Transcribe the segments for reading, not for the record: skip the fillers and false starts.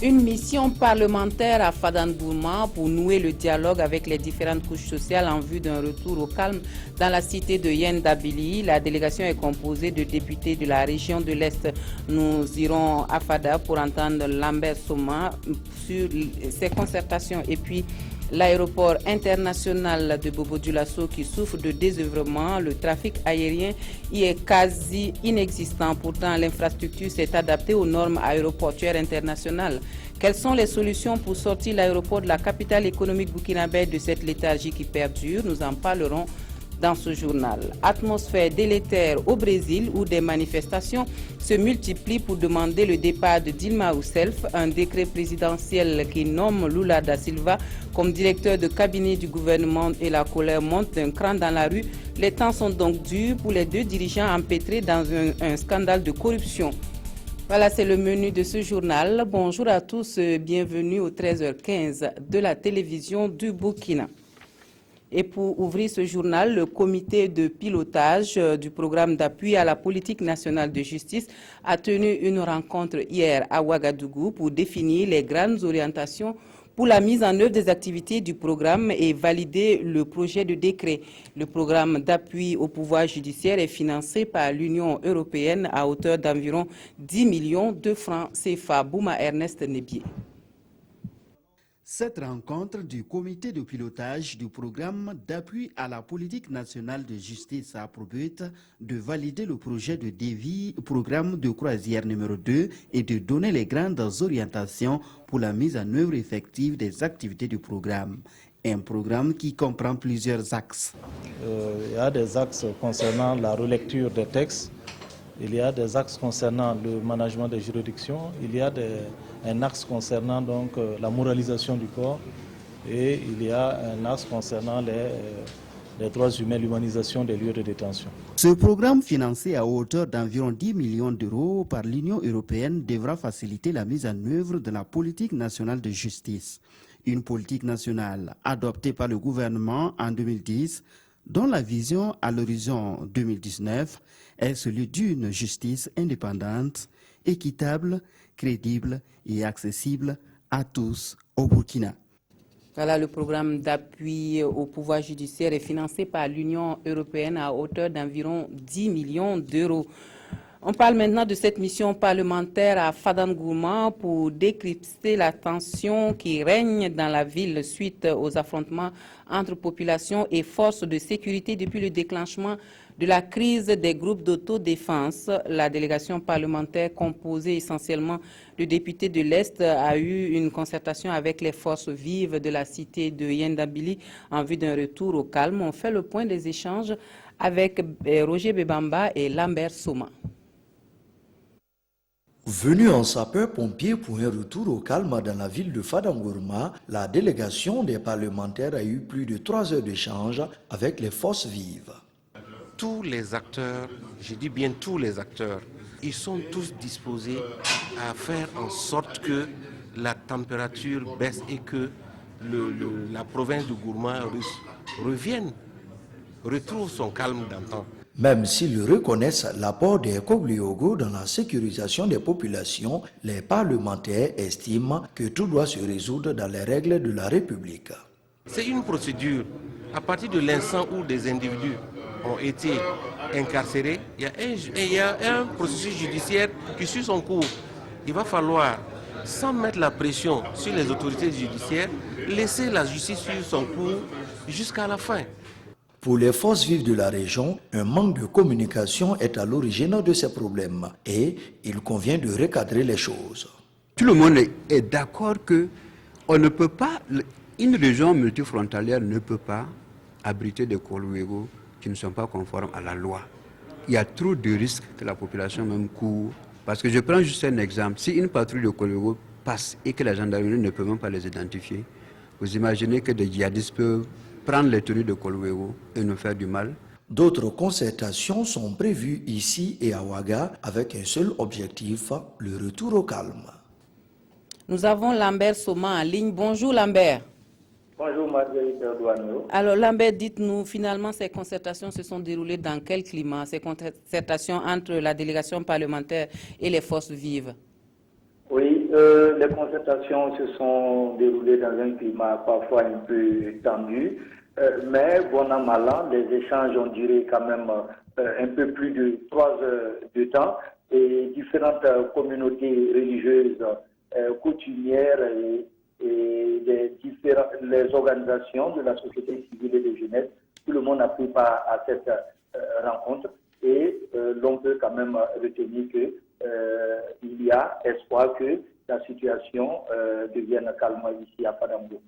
Une mission parlementaire à Fadangourma pour nouer le dialogue avec les différentes couches sociales en vue d'un retour au calme dans la cité de Yendabili. La délégation est composée de députés de la région de l'Est. Nous irons à Fada pour entendre Lambert Soma sur ces concertations. Et puis, l'aéroport international de Bobo-Dioulasso qui souffre de désœuvrement, le trafic aérien y est quasi inexistant. Pourtant, l'infrastructure s'est adaptée aux normes aéroportuaires internationales. Quelles sont les solutions pour sortir l'aéroport de la capitale économique burkinabé de cette léthargie qui perdure? Nous en parlerons dans ce journal. Atmosphère délétère au Brésil où des manifestations se multiplient pour demander le départ de Dilma Rousseff. Un décret présidentiel qui nomme Lula da Silva comme directeur de cabinet du gouvernement et la colère monte d'un cran dans la rue. Les temps sont donc durs pour les deux dirigeants empêtrés dans un scandale de corruption. Voilà, c'est le menu de ce journal. Bonjour à tous, bienvenue au 13h15 de la télévision du Burkina. Et pour ouvrir ce journal, le comité de pilotage du programme d'appui à la politique nationale de justice a tenu une rencontre hier à Ouagadougou pour définir les grandes orientations pour la mise en œuvre des activités du programme et valider le projet de décret. Le programme d'appui au pouvoir judiciaire est financé par l'Union européenne à hauteur d'environ 10 millions de francs CFA. Bouma Ernest Nebier. Cette rencontre du comité de pilotage du programme d'appui à la politique nationale de justice a pour but de valider le projet de dévi, programme de croisière numéro 2 et de donner les grandes orientations pour la mise en œuvre effective des activités du programme. Un programme qui comprend plusieurs axes. Il y a des axes concernant la relecture des textes, il y a des axes concernant le management des juridictions, il y a un axe concernant donc la moralisation du corps et il y a un axe concernant les droits humains, l'humanisation des lieux de détention. Ce programme financé à hauteur d'environ 10 millions d'euros par l'Union européenne devra faciliter la mise en œuvre de la politique nationale de justice. Une politique nationale adoptée par le gouvernement en 2010 dont la vision à l'horizon 2019 est celui d'une justice indépendante, équitable, crédible et accessible à tous au Burkina. Voilà, le programme d'appui au pouvoir judiciaire est financé par l'Union européenne à hauteur d'environ 10 millions d'euros. On parle maintenant de cette mission parlementaire à Fadangourma pour décrypter la tension qui règne dans la ville suite aux affrontements entre population et forces de sécurité depuis le déclenchement de la crise des groupes d'autodéfense. La délégation parlementaire composée essentiellement de députés de l'Est a eu une concertation avec les forces vives de la cité de Yendabili en vue d'un retour au calme. On fait le point des échanges avec Roger Bebamba et Lambert Soma. Venu en sapeur-pompier pour un retour au calme dans la ville de Fadangourma, la délégation des parlementaires a eu plus de 3 heures d'échange avec les forces vives. Tous les acteurs, je dis bien tous les acteurs, ils sont tous disposés à faire en sorte que la température baisse et que la province de Gourma revienne, retrouve son calme d'antan. Même s'ils reconnaissent l'apport des Kogliogo dans la sécurisation des populations, les parlementaires estiment que tout doit se résoudre dans les règles de la République. C'est une procédure. À partir de l'instant où des individus ont été incarcérés, il y a un processus judiciaire qui suit son cours. Il va falloir, sans mettre la pression sur les autorités judiciaires, laisser la justice suivre son cours jusqu'à la fin. Pour les forces vives de la région, un manque de communication est à l'origine de ces problèmes et il convient de recadrer les choses. Tout le monde est d'accord que on ne peut pas, une région multifrontalière ne peut pas abriter des Kolwego qui ne sont pas conformes à la loi. Il y a trop de risques que la population même court. Parce que je prends juste un exemple. Si une patrouille de Kolwego passe et que la gendarmerie ne peut même pas les identifier, vous imaginez que des djihadistes peuvent prendre les tenues de Kolwego et nous faire du mal. D'autres concertations sont prévues ici et à Ouaga avec un seul objectif, le retour au calme. Nous avons Lambert Soma en ligne. Bonjour Lambert. Bonjour Marguerite Douaneau. Alors Lambert, dites-nous, finalement ces concertations se sont déroulées dans quel climat, ces concertations entre la délégation parlementaire et les forces vives? Oui, les concertations se sont déroulées dans un climat parfois un peu tendu, mais bon an mal an, les échanges ont duré quand même un peu plus de 3 heures de temps et différentes communautés religieuses, coutumières et les organisations de la société civile et de jeunesse, tout le monde a pris part à cette rencontre et l'on peut quand même retenir que il y a espoir que la situation devienne calme ici à Fadambo.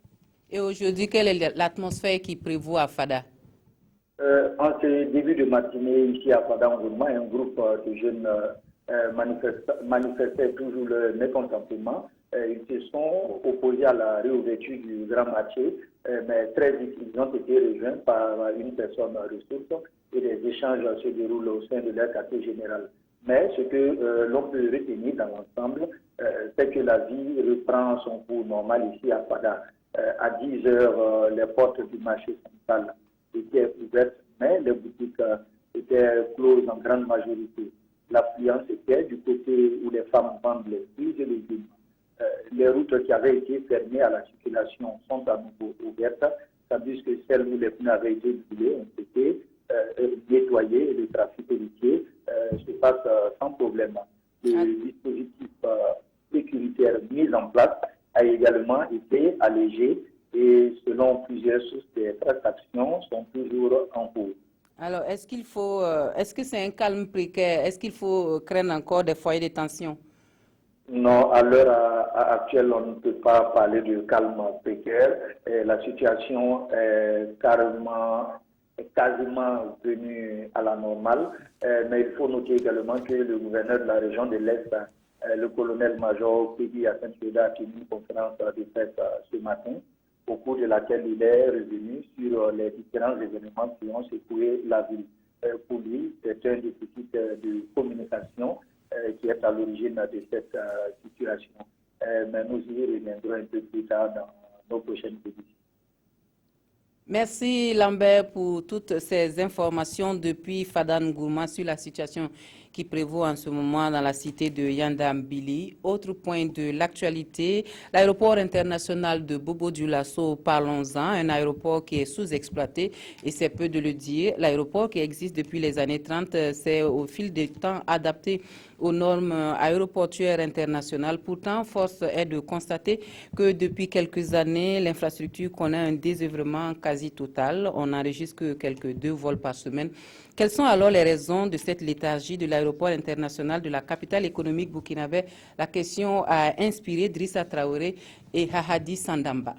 Et aujourd'hui, quelle est l'atmosphère qui prévaut à Fada? En ce début de matinée, ici à Fadambo, un groupe de jeunes manifestait toujours leur mécontentement. Ils se sont opposés à la réouverture du grand marché, mais très vite, ils ont été rejoints par une personne ressource et les échanges se déroulent au sein de leur quartier général. Mais ce que l'on peut retenir dans l'ensemble, c'est que la vie reprend son cours normal ici à Fada. À 10 heures, les portes du marché central étaient ouvertes, mais les boutiques étaient closes en grande majorité. L'affluence était du côté où les femmes vendent les fruits et les légumes. Les routes qui avaient été fermées à la circulation sont à nouveau ouvertes, tandis que celles où les pneus avaient été brûlés ont été nettoyées et le trafic routier se passe sans problème. Le dispositif sécuritaire mis en place a également été allégé et selon plusieurs sources, les transactions sont toujours en cours. Alors, est-ce que c'est un calme précaire? Est-ce qu'il faut craindre encore des foyers de tension? Non, à l'heure actuelle, on ne peut pas parler de calme précaire. La situation est quasiment venue à la normale. Mais il faut noter également que le gouverneur de la région de l'Est, le colonel-major Pédi Asensioda, a tenu une conférence de presse ce matin, au cours de laquelle il est revenu sur les différents événements qui ont secoué la ville. Pour lui, c'est un déficit de communication qui est à l'origine de cette situation. Mais nous y reviendrons un peu plus tard dans nos prochaines éditions. Merci Lambert pour toutes ces informations depuis Fada Ngourma sur la situation qui prévaut en ce moment dans la cité de Yandambili. Autre point de l'actualité, l'aéroport international de Bobo-Dioulasso, parlons-en, un aéroport qui est sous-exploité et c'est peu de le dire. L'aéroport qui existe depuis les années 30 s'est au fil du temps adapté aux normes aéroportuaires internationales. Pourtant, force est de constater que depuis quelques années, l'infrastructure connaît un désœuvrement quasi total. On n'enregistre que quelques 2 vols par semaine. Quelles sont alors les raisons de cette léthargie de l'aéroport international de la capitale économique burkinabé? La question a inspiré Drissa Traoré et Hahadi Sandamba.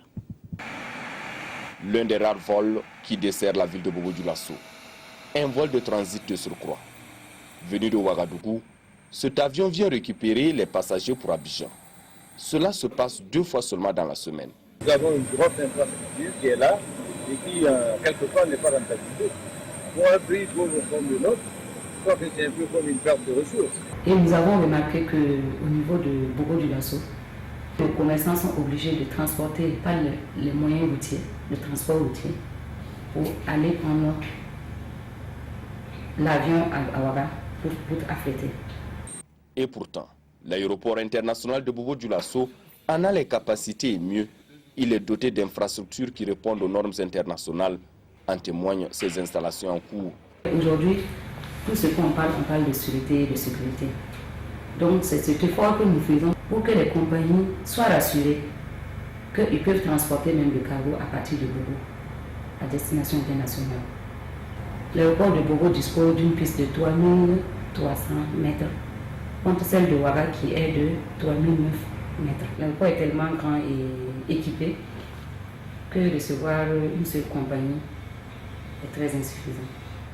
L'un des rares vols qui dessert la ville de Bobo-Dioulasso. Un vol de transit de surcroît. Venu de Ouagadougou, cet avion vient récupérer les passagers pour Abidjan. Cela se passe 2 fois seulement dans la semaine. Nous avons une grosse infrastructure qui est là et qui, quelquefois, n'est pas rentabilisée. Pour un prix comme le nôtre, je crois que c'est un peu comme une perte de ressources. Et nous avons remarqué qu'au niveau de Bobo-Dioulasso, les commerçants sont obligés de transporter par les moyens routiers, le transport routier, pour aller prendre l'avion à Ouaga pour affréter. Et pourtant, l'aéroport international de Bobo-Dioulasso en a les capacités et mieux. Il est doté d'infrastructures qui répondent aux normes internationales. En témoignent ces installations en cours. Aujourd'hui, tout ce qu'on parle, on parle de sûreté et de sécurité. Donc c'est cet effort que nous faisons pour que les compagnies soient rassurées qu'ils peuvent transporter même le cargo à partir de Bobo à destination internationale. L'aéroport de Bobo dispose d'une piste de 3300 mètres contre celle de Ouaga qui est de 3009 mètres. L'aéroport est tellement grand et équipé que recevoir une seule compagnie est très insuffisant.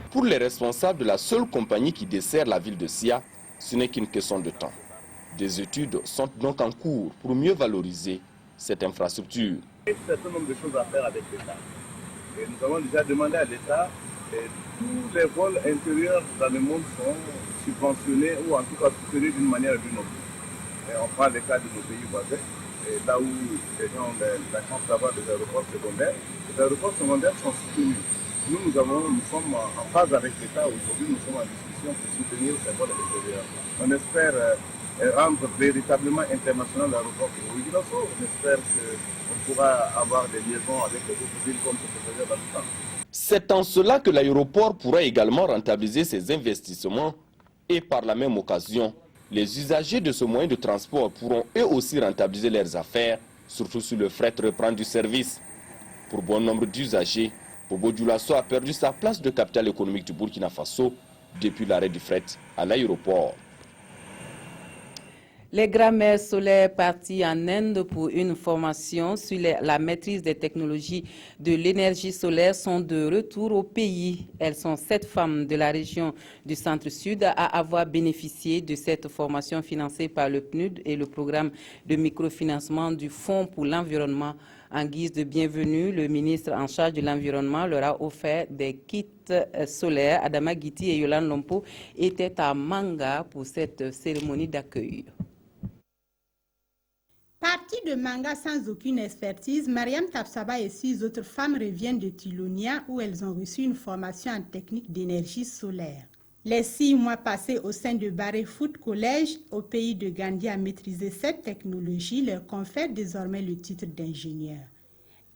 Pour les responsables de la seule compagnie qui dessert la ville de Sia, ce n'est qu'une question de temps. Des études sont donc en cours pour mieux valoriser cette infrastructure. Il y a un certain nombre de choses à faire avec l'État. Nous avons déjà demandé à l'État, tous les vols intérieurs dans le monde sont subventionnés ou en tout cas soutenus d'une manière ou d'une autre. On prend le cas de nos pays voisins, là où les gens ont la chance d'avoir des aéroports secondaires. Les aéroports secondaires sont soutenus. Nous sommes en phase avec l'État. Aujourd'hui, nous sommes en discussion pour soutenir ces vols extérieurs. On espère rendre véritablement international l'aéroport de Bobo-Dioulasso. On espère qu'on pourra avoir des liaisons avec les autres villes comme ce que faisait dans le temps. C'est en cela que l'aéroport pourra également rentabiliser ses investissements et par la même occasion, les usagers de ce moyen de transport pourront eux aussi rentabiliser leurs affaires, surtout si le fret reprend du service. Pour bon nombre d'usagers, Bobo-Dioulasso a perdu sa place de capitale économique du Burkina Faso depuis l'arrêt du fret à l'aéroport. Les grands-mères solaires partis en Inde pour une formation sur la maîtrise des technologies de l'énergie solaire sont de retour au pays. Elles sont 7 femmes de la région du Centre-Sud à avoir bénéficié de cette formation financée par le PNUD et le programme de microfinancement du Fonds pour l'environnement. En guise de bienvenue, le ministre en charge de l'environnement leur a offert des kits solaires. Adama Guiti et Yolande Lompo étaient à Manga pour cette cérémonie d'accueil. Partie de Manga sans aucune expertise, Mariam Tapsaba et 6 autres femmes reviennent de Tilonia où elles ont reçu une formation en technique d'énergie solaire. Les 6 mois passés au sein de Baré Foot College, au pays de Gandhi, à maîtriser cette technologie leur confère désormais le titre d'ingénieur.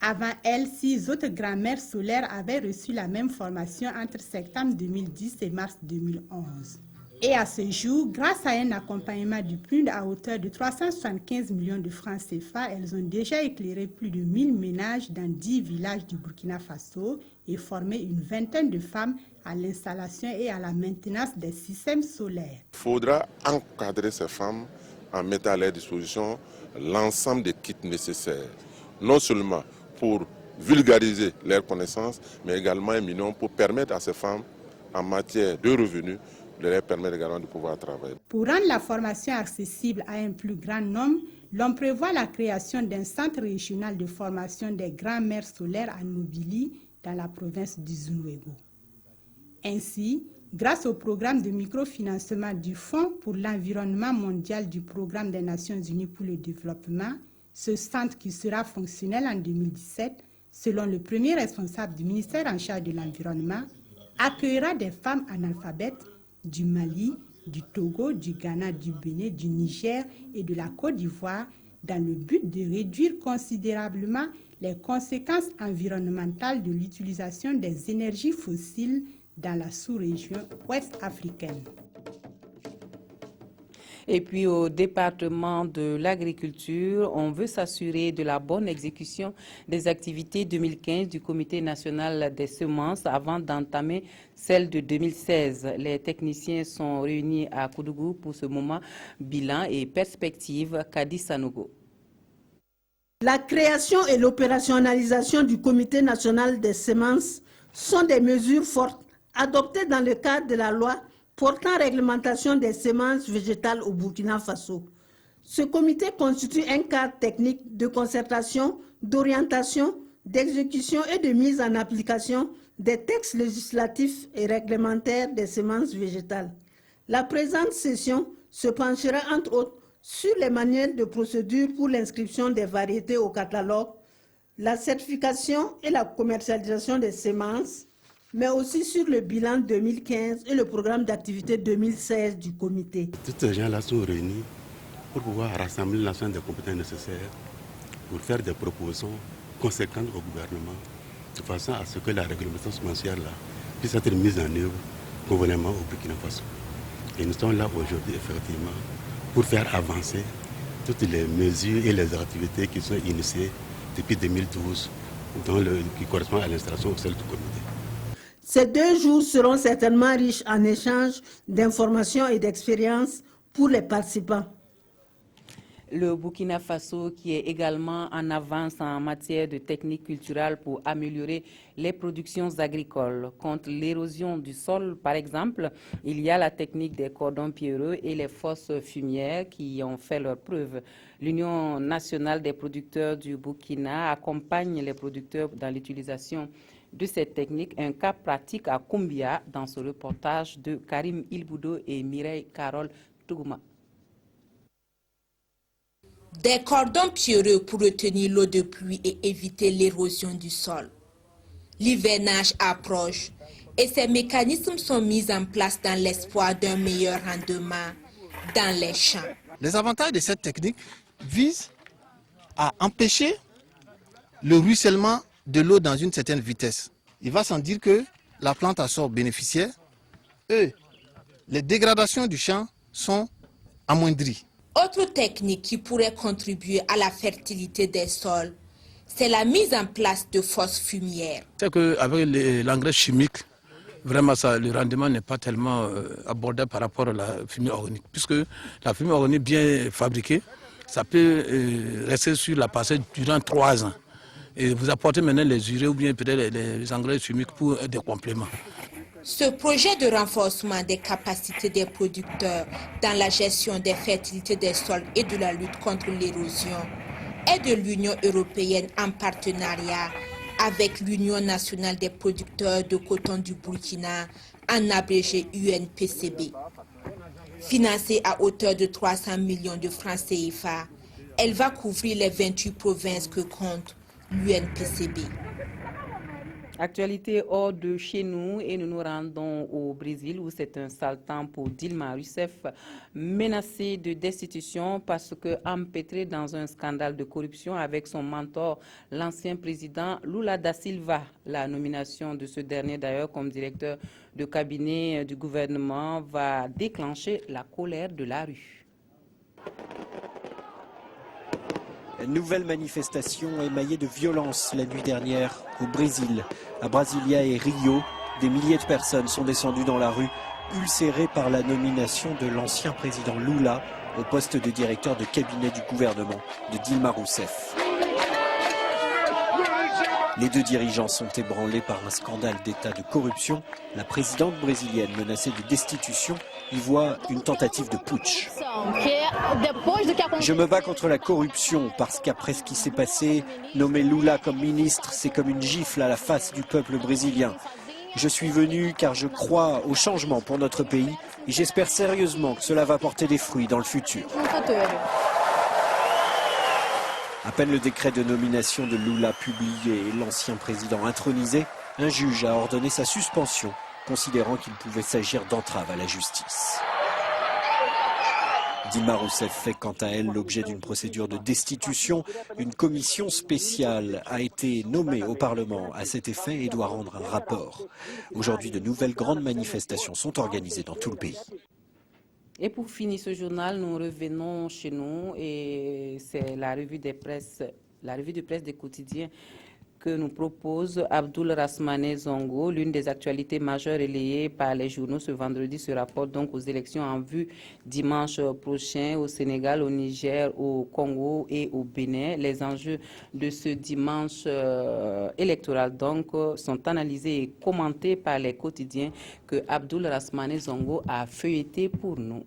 Avant elles, 6 autres grand-mères solaires avaient reçu la même formation entre septembre 2010 et mars 2011. Et à ce jour, grâce à un accompagnement du PNUD à hauteur de 375 millions de francs CFA, elles ont déjà éclairé plus de 1000 ménages dans 10 villages du Burkina Faso et formé une vingtaine de femmes à l'installation et à la maintenance des systèmes solaires. Il faudra encadrer ces femmes en mettant à leur disposition l'ensemble des kits nécessaires, non seulement pour vulgariser leurs connaissances, mais également un minimum pour permettre à ces femmes, en matière de revenus, de leur permettre également de pouvoir travailler. Pour rendre la formation accessible à un plus grand nombre, l'on prévoit la création d'un centre régional de formation des grands-mères solaires à Nobili, dans la province du Zunwego. Ainsi, grâce au programme de microfinancement du Fonds pour l'environnement mondial du Programme des Nations Unies pour le développement, ce centre qui sera fonctionnel en 2017, selon le premier responsable du ministère en charge de l'environnement, accueillera des femmes analphabètes du Mali, du Togo, du Ghana, du Bénin, du Niger et de la Côte d'Ivoire dans le but de réduire considérablement les conséquences environnementales de l'utilisation des énergies fossiles dans la sous-région ouest africaine. Et puis au département de l'agriculture, on veut s'assurer de la bonne exécution des activités 2015 du Comité national des semences avant d'entamer celle de 2016. Les techniciens sont réunis à Koudougou pour ce moment bilan et perspective. Kadi Sanogo. La création et l'opérationnalisation du Comité national des semences sont des mesures fortes adoptées dans le cadre de la loi portant réglementation des semences végétales au Burkina Faso. Ce comité constitue un cadre technique de concertation, d'orientation, d'exécution et de mise en application des textes législatifs et réglementaires des semences végétales. La présente session se penchera entre autres sur les manuels de procédure pour l'inscription des variétés au catalogue, la certification et la commercialisation des semences, mais aussi sur le bilan 2015 et le programme d'activité 2016 du comité. Tous ces gens-là sont réunis pour pouvoir rassembler l'ensemble des compétences nécessaires pour faire des propositions conséquentes au gouvernement, de façon à ce que la réglementation semencière puisse être mise en œuvre convenablement au Burkina Faso. Et nous sommes là aujourd'hui, effectivement, pour faire avancer toutes les mesures et les activités qui sont initiées depuis 2012, qui correspondent à l'installation officielle du comité. Ces 2 jours seront certainement riches en échanges d'informations et d'expériences pour les participants. Le Burkina Faso qui est également en avance en matière de techniques culturelles pour améliorer les productions agricoles. Contre l'érosion du sol, par exemple, il y a la technique des cordons pierreux et les fosses fumières qui ont fait leurs preuves. L'Union nationale des producteurs du Burkina accompagne les producteurs dans l'utilisation de cette technique, un cas pratique à Koumbia dans ce reportage de Karim Ilboudo et Mireille Carole Tougouma. Des cordons pierreux pour retenir l'eau de pluie et éviter l'érosion du sol. L'hivernage approche et ces mécanismes sont mis en place dans l'espoir d'un meilleur rendement dans les champs. Les avantages de cette technique visent à empêcher le ruissellement de l'eau dans une certaine vitesse. Il va sans dire que la plante en sort bénéficiaire et les dégradations du champ sont amoindries. Autre technique qui pourrait contribuer à la fertilité des sols, c'est la mise en place de fosses fumières. C'est qu'avec l'engrais chimique, vraiment le rendement n'est pas tellement abordable par rapport à la fumée organique. Puisque la fumée organique bien fabriquée, ça peut rester sur la parcelle durant 3 ans. Et vous apportez maintenant les urées ou bien peut-être les engrais chimiques pour des compléments. Ce projet de renforcement des capacités des producteurs dans la gestion des fertilités des sols et de la lutte contre l'érosion est de l'Union européenne en partenariat avec l'Union nationale des producteurs de coton du Burkina, en abrégé UNPCB. Financée à hauteur de 300 millions de francs CFA, elle va couvrir les 28 provinces que compte l'UNPCB. Actualité hors de chez nous et nous nous rendons au Brésil où c'est un sale temps pour Dilma Rousseff, menacée de destitution parce que empêtrée dans un scandale de corruption avec son mentor, l'ancien président Lula da Silva. La nomination de ce dernier d'ailleurs comme directeur de cabinet du gouvernement va déclencher la colère de la rue. Nouvelle manifestation émaillée de violence la nuit dernière au Brésil. À Brasilia et Rio, des milliers de personnes sont descendues dans la rue, ulcérées par la nomination de l'ancien président Lula au poste de directeur de cabinet du gouvernement de Dilma Rousseff. Les deux dirigeants sont ébranlés par un scandale d'état de corruption. La présidente brésilienne menacée de destitution y voit une tentative de putsch. Je me bats contre la corruption parce qu'après ce qui s'est passé, nommer Lula comme ministre, c'est comme une gifle à la face du peuple brésilien. Je suis venu car je crois au changement pour notre pays et j'espère sérieusement que cela va porter des fruits dans le futur. À peine le décret de nomination de Lula publié et l'ancien président intronisé, un juge a ordonné sa suspension, considérant qu'il pouvait s'agir d'entrave à la justice. Dilma Rousseff fait quant à elle l'objet d'une procédure de destitution. Une commission spéciale a été nommée au Parlement à cet effet et doit rendre un rapport. Aujourd'hui, de nouvelles grandes manifestations sont organisées dans tout le pays. Et pour finir ce journal, nous revenons chez nous et c'est la revue de presse des quotidiens que nous propose Abdoul Rasmane Zongo. L'une des actualités majeures relayées par les journaux ce vendredi se rapporte donc aux élections en vue dimanche prochain au Sénégal, au Niger, au Congo et au Bénin. Les enjeux de ce dimanche électoral donc sont analysés et commentés par les quotidiens que Abdoul Rasmane Zongo a feuilleté pour nous.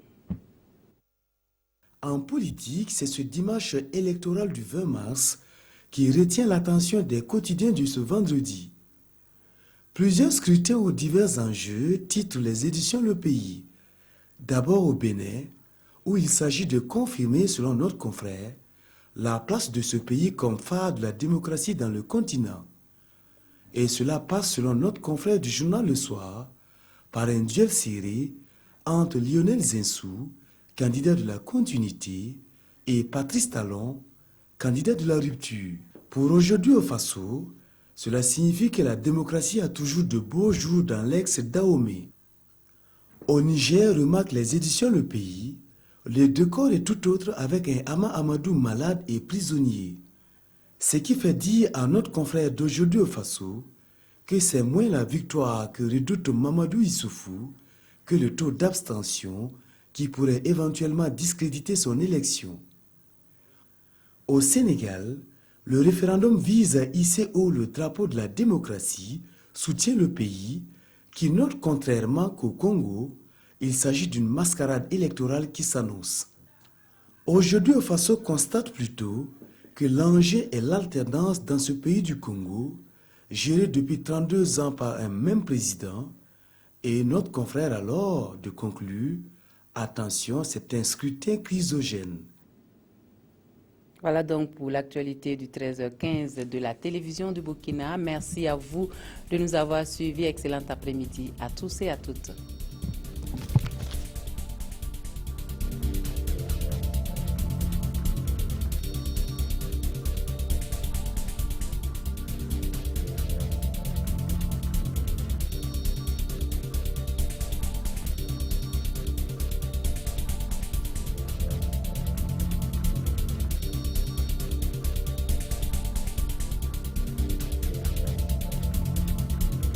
En politique, c'est ce dimanche électoral du 20 mars qui retient l'attention des quotidiens de ce vendredi. Plusieurs scrutins aux divers enjeux titrent les éditions Le Pays. D'abord au Bénin, où il s'agit de confirmer, selon notre confrère, la place de ce pays comme phare de la démocratie dans le continent. Et cela passe, selon notre confrère du journal Le Soir, par un duel serré entre Lionel Zinsou, candidat de la continuité, et Patrice Talon, candidat de la rupture. Pour aujourd'hui au Faso, cela signifie que la démocratie a toujours de beaux jours dans l'ex-Dahomey. Au Niger, remarque les éditions Le Pays, le décor est tout autre avec un Hama Amadou malade et prisonnier. Ce qui fait dire à notre confrère d'aujourd'hui au Faso que c'est moins la victoire que redoute Mamadou Issoufou que le taux d'abstention qui pourrait éventuellement discréditer son élection. Au Sénégal, le référendum vise à hisser haut le drapeau de la démocratie, soutient le pays, qui note contrairement qu'au Congo, il s'agit d'une mascarade électorale qui s'annonce. Aujourd'hui, au Faso constate plutôt que l'enjeu est l'alternance dans ce pays du Congo, géré depuis 32 ans par un même président, et notre confrère alors de conclure « Attention, c'est un scrutin chrysogène ». Voilà donc pour l'actualité du 13h15 de la télévision du Burkina. Merci à vous de nous avoir suivis. Excellent après-midi à tous et à toutes.